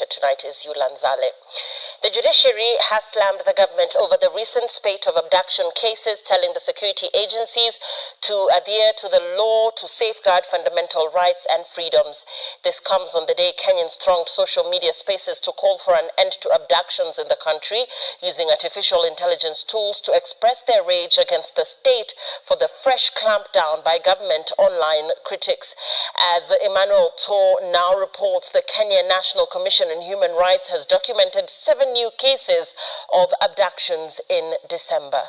later tonight is Yulan Zale. The judiciary has slammed the government over the recent spate of abduction cases, telling the security agencies to adhere to the law to safeguard fundamental rights and freedoms. This comes on the day Kenyans thronged social media spaces to call for an end to abductions in the country, using artificial intelligence tools to express their rage against the state for the fresh clampdown by government online critics. As Emmanuel Tor now reports, the Kenya National Commission on Human Rights has documented 7 new cases of abductions in December.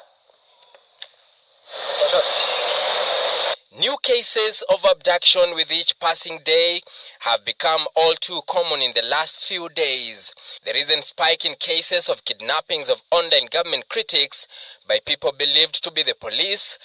New cases of abduction with each passing day have become all too common in the last few days. The recent spike in cases of kidnappings of online government critics by people believed to be the police,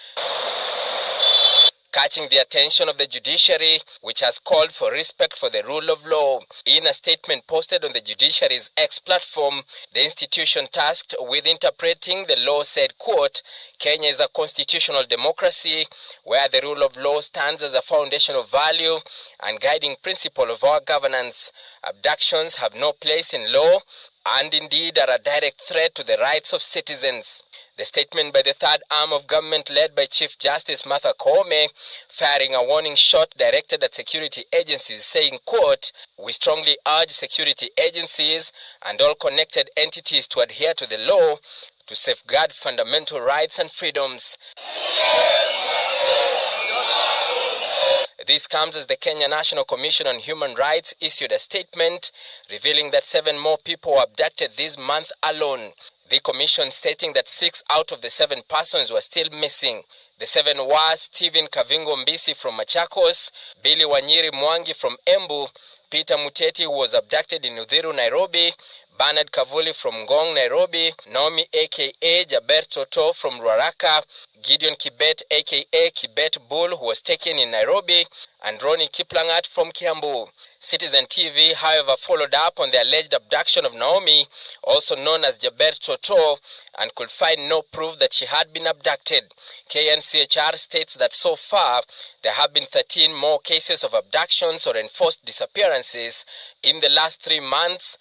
catching the attention of the judiciary, which has called for respect for the rule of law. In a statement posted on the judiciary's X platform, the institution tasked with interpreting the law said, quote, "Kenya is a constitutional democracy where the rule of law stands as a foundational value and guiding principle of our governance. Abductions have no place in law and indeed are a direct threat to the rights of citizens." The statement by the third arm of government led by Chief Justice Martha Koome, firing a warning shot directed at security agencies, saying, quote, "We strongly urge security agencies and all connected entities to adhere to the law to safeguard fundamental rights and freedoms." This comes as the Kenya National Commission on Human Rights issued a statement revealing that 7 more people were abducted this month alone. The commission stating that 6 out of the 7 persons were still missing. The 7 were Stephen Kavingo Mbisi from Machakos, Billy Wanyiri Mwangi from Embu, Peter Muteti, who was abducted in Udhiru, Nairobi, Bernard Kavuli from Ngong, Nairobi, Naomi aka Jaber Toto from Ruaraka, Gideon Kibet aka Kibet Bull, who was taken in Nairobi, and Ronnie Kiplangat from Kiambu. Citizen TV, however, followed up on the alleged abduction of Naomi, also known as Jaber Toto, and could find no proof that she had been abducted. KNCHR states that so far, there have been 13 more cases of abductions or enforced disappearances in the last 3 months,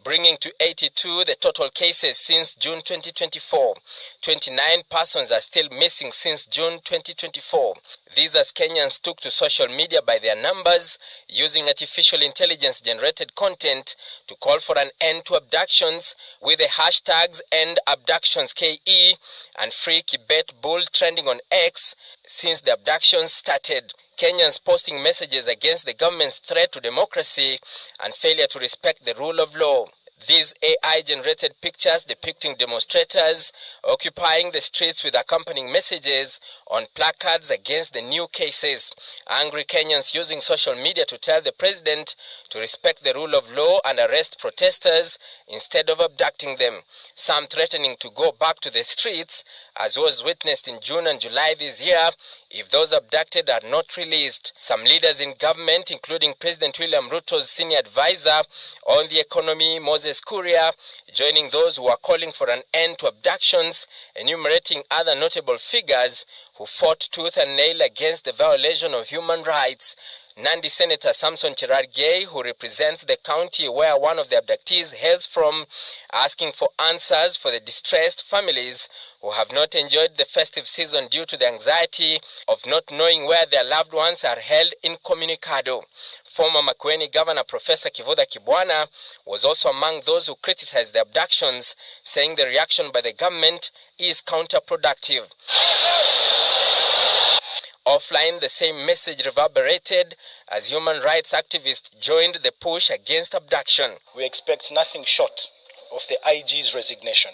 bringing to 82 the total cases since June 2024. 29 persons are still missing since June 2024. These as Kenyans took to social media by their numbers, using artificial intelligence-generated content to call for an end to abductions, with the hashtags #EndAbductionsKE and Free Kibet Bull trending on X since the abductions started. Kenyans posting messages against the government's threat to democracy and failure to respect the rule of law. These AI-generated pictures depicting demonstrators occupying the streets with accompanying messages on placards against the new cases. Angry Kenyans using social media to tell the president to respect the rule of law and arrest protesters instead of abducting them. Some threatening to go back to the streets, as was witnessed in June and July this year, if those abducted are not released. Some leaders in government, including President William Ruto's senior advisor on the economy, Moses Kuria, joining those who are calling for an end to abductions, enumerating other notable figures who fought tooth and nail against the violation of human rights. Nandi Senator Samson Cherargei, who represents the county where one of the abductees hails from, asking for answers for the distressed families who have not enjoyed the festive season due to the anxiety of not knowing where their loved ones are held incommunicado. Former Makueni Governor Professor Kivutha Kibwana was also among those who criticized the abductions, saying the reaction by the government is counterproductive. Offline, the same message reverberated as human rights activists joined the push against abduction. We expect nothing short of the IG's resignation,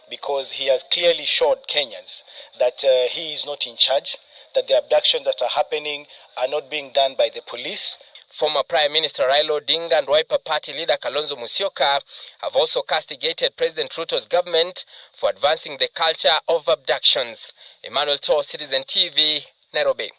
because he has clearly showed Kenyans that he is not in charge, that the abductions that are happening are not being done by the police. Former Prime Minister Raila Odinga and Wiper Party leader Kalonzo Musyoka have also castigated President Ruto's government for advancing the culture of abductions. Emmanuel Tor, Citizen TV, Nairobi.